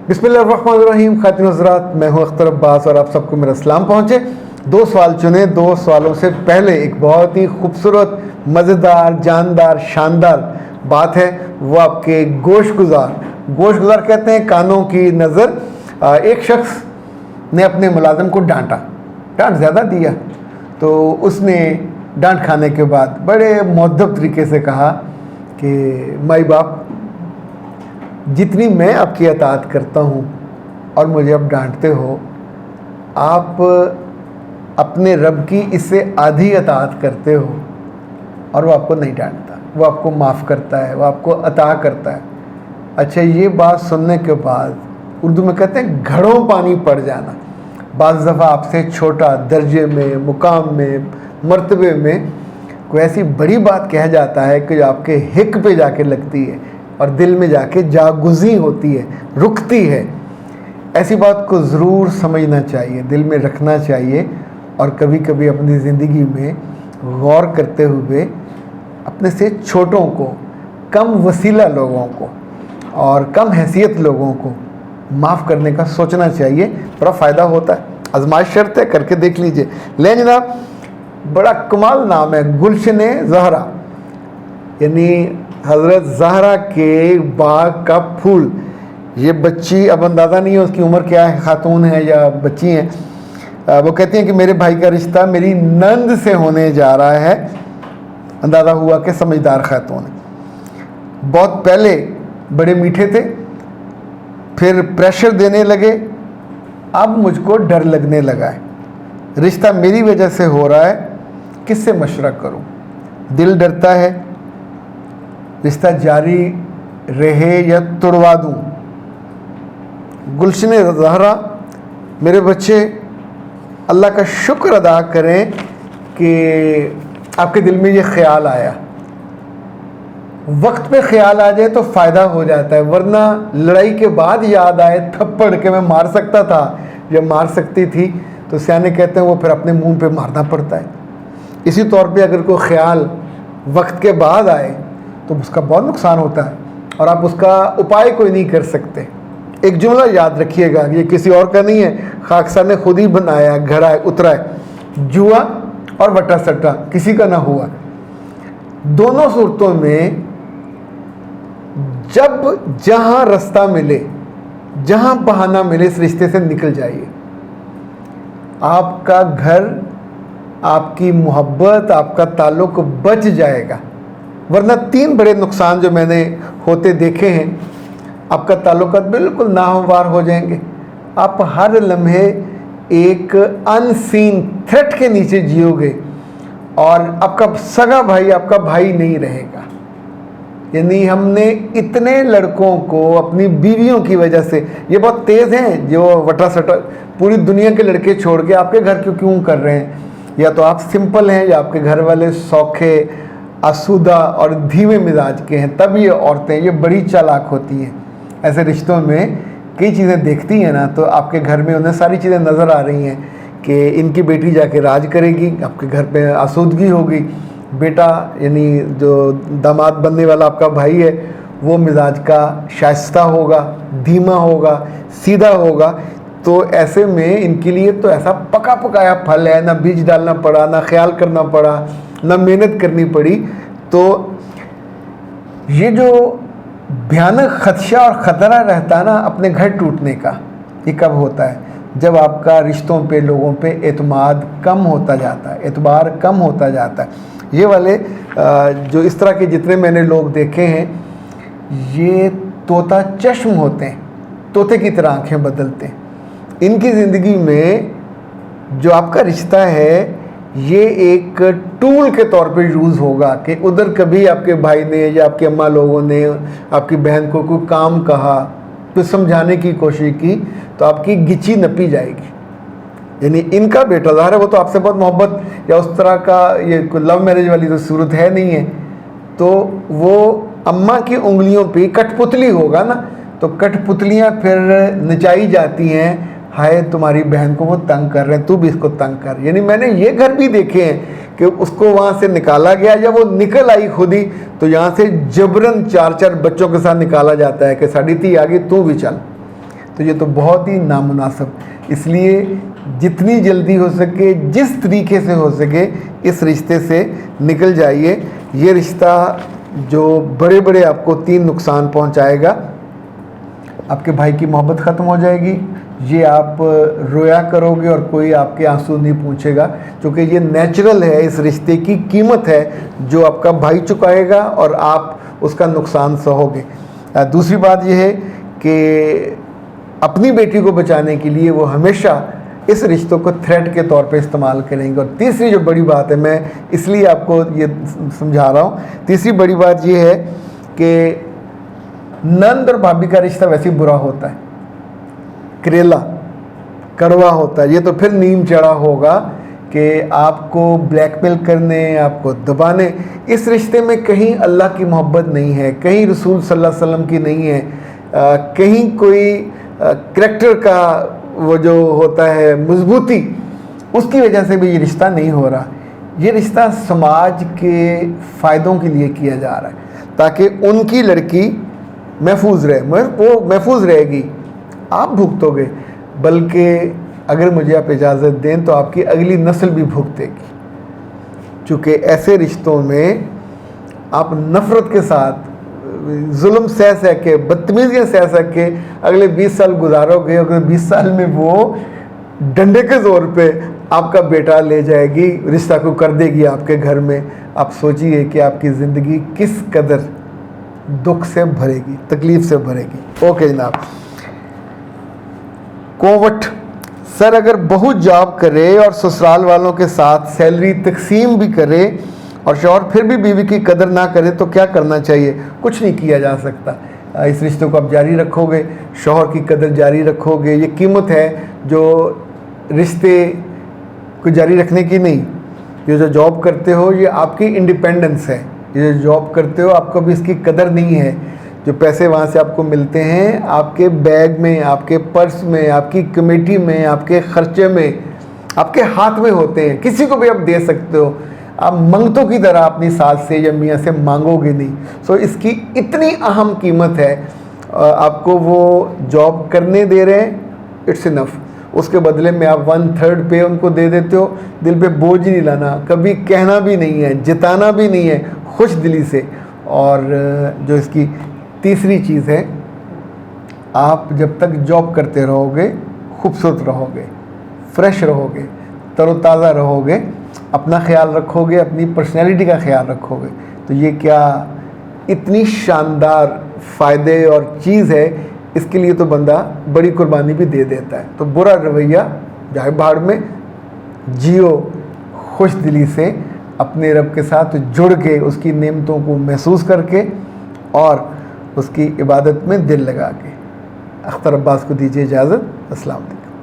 बिस्मिल्लाहिर्रहमानिर्रहीम। खातिन हज़रात, मैं हूँ अख्तर अब्बास और आप सबको मेरा सलाम पहुँचे। 2 सवाल चुने। 2 सवालों से पहले एक बहुत ही खूबसूरत, मज़ेदार, जानदार, शानदार बात है, वो आपके गोशगुजार कहते हैं कानों की नज़र। एक शख्स ने अपने मुलाजिम को डांट ज़्यादा दिया, तो उसने डांट खाने के बाद बड़े मुअद्दब तरीके से कहा कि माई बाप, जितनी मैं आपकी अताअत करता हूँ और मुझे अब डांटते हो, आप अपने रब की इससे आधी अताअत करते हो और वो आपको नहीं डांटता, वो आपको माफ़ करता है, वो आपको अता करता है। अच्छा, ये बात सुनने के बाद उर्दू में कहते हैं घड़ों पानी पड़ जाना। बाज़ दफ़ा आपसे छोटा दर्जे में, मुकाम में, मर्तबे में कोई ऐसी बड़ी बात कह जाता है कि जो आपके हिक पे जाके लगती है और दिल में जाके जागुज़ी होती है, रुकती है। ऐसी बात को ज़रूर समझना चाहिए, दिल में रखना चाहिए और कभी कभी अपनी ज़िंदगी में गौर करते हुए अपने से छोटों को, कम वसीला लोगों को और कम हैसियत लोगों को माफ़ करने का सोचना चाहिए। बड़ा फ़ायदा होता है। आज़माइश शर्त है, करके देख लीजिए। ले जनाब, बड़ा कमाल नाम है, गुलशन ज़हरा, यानी हज़रत ज़हरा के बाग का फूल। ये बच्ची, अब अंदाज़ा नहीं है उसकी उम्र क्या है, खातून है या बच्ची हैं। वो कहती हैं कि मेरे भाई का रिश्ता मेरी नंद से होने जा रहा है। अंदाज़ा हुआ कि समझदार खातून है। बहुत पहले बड़े मीठे थे, फिर प्रेशर देने लगे, अब मुझको डर लगने लगा है। रिश्ता मेरी वजह से हो रहा है, किससे मशवरा करूं? दिल डरता है रिश्ता जारी रहे या तोड़वा दूं। गुलशन ज़हरा, मेरे बच्चे, अल्लाह का शुक्र अदा करें कि आपके दिल में ये ख्याल आया। वक्त पे ख्याल आ जाए तो फ़ायदा हो जाता है, वरना लड़ाई के बाद याद आए थप्पड़ के मैं मार सकता था या मार सकती थी, तो सियाने कहते हैं वो फिर अपने मुंह पे मारना पड़ता है। इसी तौर पे अगर कोई ख्याल वक्त के बाद आए तो उसका बहुत नुकसान होता है और आप उसका उपाय कोई नहीं कर सकते। एक जुमला याद रखिएगा, ये किसी और का नहीं है, खाकसार ने खुद ही बनाया, घड़ा है, उतरा है। जुआ और वटा सट्टा किसी का ना हुआ। दोनों सूरतों में जब जहां रास्ता मिले, जहां बहाना मिले, इस रिश्ते से निकल जाइए। आपका घर, आपकी मोहब्बत, आपका ताल्लुक बच जाएगा। वरना 3 बड़े नुकसान जो मैंने होते देखे हैं, आपका ताल्लुकात बिल्कुल नाहमवार हो जाएंगे। आप हर लम्हे एक अनसीन थ्रेट के नीचे जियोगे और आपका सगा भाई आपका भाई नहीं रहेगा। यानी हमने इतने लड़कों को अपनी बीवियों की वजह से, ये बहुत तेज़ हैं जो वटा सटा पूरी दुनिया के लड़के छोड़ के आपके घर क्यों कर रहे हैं। या तो आप सिंपल हैं या आपके घर वाले सौखे, आसूदा और धीमे मिजाज के हैं। तब ये औरतें ये बड़ी चालाक होती हैं। ऐसे रिश्तों में कई चीज़ें देखती हैं ना, तो आपके घर में उन्हें सारी चीज़ें नज़र आ रही हैं कि इनकी बेटी जाके राज करेगी, आपके घर पे आसूदगी होगी। बेटा यानी जो दामाद बनने वाला आपका भाई है, वो मिजाज का शाइस्ता होगा, धीमा होगा, सीधा होगा। तो ऐसे में इनके लिए तो ऐसा पका पकाया फल है, ना बीज डालना पड़ा, ना ख्याल करना पड़ा, ना मेहनत करनी पड़ी। तो ये जो भयानक खदशा और ख़तरा रहता है ना अपने घर टूटने का, ये कब होता है? जब आपका रिश्तों पे, लोगों पे एतमाद कम होता जाता है, एतबार कम होता जाता है। ये वाले जो इस तरह के जितने मैंने लोग देखे हैं, ये तोता चश्म होते हैं, तोते की तरह आँखें बदलते हैं। इनकी ज़िंदगी में जो आपका रिश्ता है, ये एक टूल के तौर पे यूज़ होगा कि उधर कभी आपके भाई ने या आपके अम्मा लोगों ने आपकी बहन को कोई काम कहा, तो समझाने की कोशिश की, तो आपकी गिची नपी जाएगी। यानी इनका बेटा ज़ाहिर है वो तो आपसे बहुत मोहब्बत या उस तरह का, ये लव मैरिज वाली तो सूरत है नहीं है, तो वो अम्मा की उंगलियों पे कठपुतली होगा ना, तो कठपुतलियाँ फिर नचाई जाती हैं, हाय तुम्हारी बहन को वो तंग कर रहे हैं, तू भी इसको तंग कर। यानी मैंने ये घर भी देखे हैं कि उसको वहाँ से निकाला गया, या वो निकल आई खुद ही, तो यहाँ से जबरन 4-4 बच्चों के साथ निकाला जाता है कि साड़ी थी आगे, तू भी चल। तो ये तो बहुत ही नामुनासिब। इसलिए जितनी जल्दी हो सके, जिस तरीके से हो सके, इस रिश्ते से निकल जाइए। ये रिश्ता जो बड़े बड़े आपको 3 नुकसान पहुंचाएगा। आपके भाई की मोहब्बत ख़त्म हो जाएगी, ये आप रोया करोगे और कोई आपके आंसू नहीं पूछेगा, क्योंकि ये नेचुरल है, इस रिश्ते की कीमत है जो आपका भाई चुकाएगा और आप उसका नुकसान सहोगे। दूसरी बात यह है कि अपनी बेटी को बचाने के लिए वो हमेशा इस रिश्तों को थ्रेट के तौर पे इस्तेमाल करेंगे। और तीसरी जो बड़ी बात है, मैं इसलिए आपको ये समझा रहा हूँ, तीसरी बड़ी बात ये है कि नंद और भाभी का रिश्ता वैसे ही बुरा होता है, करेला कड़वा होता है। ये तो फिर नीम चढ़ा होगा कि आपको ब्लैकमेल करने, आपको दबाने। इस रिश्ते में कहीं अल्लाह की मोहब्बत नहीं है, कहीं रसूल सल्लल्लाहु अलैहि वसल्लम की नहीं है, कहीं कोई करैक्टर का वो जो होता है मजबूती, उसकी वजह से भी ये रिश्ता नहीं हो रहा। ये रिश्ता समाज के फ़ायदों के लिए किया जा रहा है ताकि उनकी लड़की महफूज रहे, वो महफूज रहेगी, आप भुगतोगे, बल्कि अगर मुझे आप इजाज़त दें तो आपकी अगली नस्ल भी भुगतेगी। चूँकि ऐसे रिश्तों में आप नफ़रत के साथ जुल्म सह सह के, बदतमीज़ियाँ सह सह के अगले 20 साल गुजारोगे। अगले 20 साल में वो डंडे के ज़ोर पे आपका बेटा ले जाएगी, रिश्ता को कर देगी आपके घर में। आप सोचिए कि आपकी ज़िंदगी किस कदर दुख से भरेगी, तकलीफ़ से भरेगी। ओके जनाब। कोवट सर, अगर बहू जॉब करे और ससुराल वालों के साथ सैलरी तकसीम भी करे और शौहर फिर भी बीवी की कदर ना करे तो क्या करना चाहिए? कुछ नहीं किया जा सकता। इस रिश्ते को आप जारी रखोगे, शौहर की कदर जारी रखोगे। ये कीमत है जो रिश्ते को जारी रखने की नहीं। ये जो जॉब करते हो ये आपकी इंडिपेंडेंस है। ये जो जॉब करते हो आपको भी इसकी कदर नहीं है। जो पैसे वहाँ से आपको मिलते हैं, आपके बैग में, आपके पर्स में, आपकी कमेटी में, आपके खर्चे में, आपके हाथ में होते हैं। किसी को भी आप दे सकते हो। आप मंगतों की तरह अपनी सास से या मियाँ से मांगोगे नहीं। सो इसकी इतनी अहम कीमत है। आपको वो जॉब करने दे रहे हैं, इट्स इनफ। उसके बदले में आप 1/3 पे उनको दे देते हो। दिल पे बोझ नहीं लाना, कभी कहना भी नहीं है, जिताना भी नहीं है, खुश दिली से। और जो इसकी तीसरी चीज़ है, आप जब तक जॉब करते रहोगे खूबसूरत रहोगे, फ्रेश रहोगे, तरोताज़ा रहोगे, अपना ख्याल रखोगे, अपनी पर्सनैलिटी का ख्याल रखोगे, तो ये क्या इतनी शानदार फ़ायदे और चीज़ है। इसके लिए तो बंदा बड़ी कुर्बानी भी दे देता है। तो बुरा रवैया जाए भाड़ में, जियो खुश दिली से, अपने रब के साथ जुड़ के, उसकी नेमतों को महसूस करके और उसकी इबादत में दिल लगा के। अख्तर अब्बास को दीजिए इजाज़त। अस्सलाम वालेकुम।